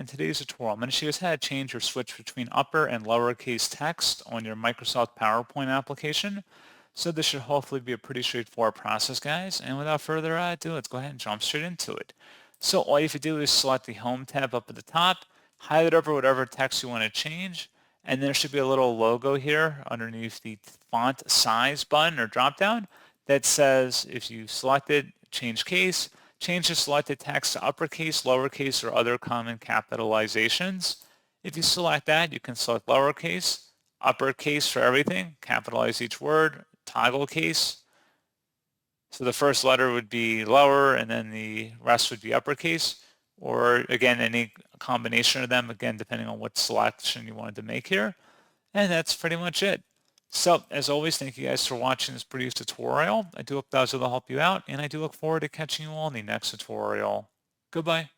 In today's tutorial, I'm going to show you guys how to change or switch between upper and lowercase text on your Microsoft PowerPoint application. So this should hopefully be a pretty straightforward process, guys. And without further ado, let's go ahead and jump straight into it. So all you have to do is select the Home tab up at the top, highlight over whatever text you want to change, and there should be a little logo here underneath the font size button or drop down that says if you select it, change case, change the selected text to uppercase, lowercase, or other common capitalizations. If you select that, you can select lowercase, uppercase for everything, capitalize each word, toggle case. So the first letter would be lower and then the rest would be uppercase, or again, any combination of them, again, depending on what selection you wanted to make here. And that's pretty much it. So as always, thank you guys for watching this brief tutorial. I do hope that was able to help you out, and I do look forward to catching you all in the next tutorial. Goodbye.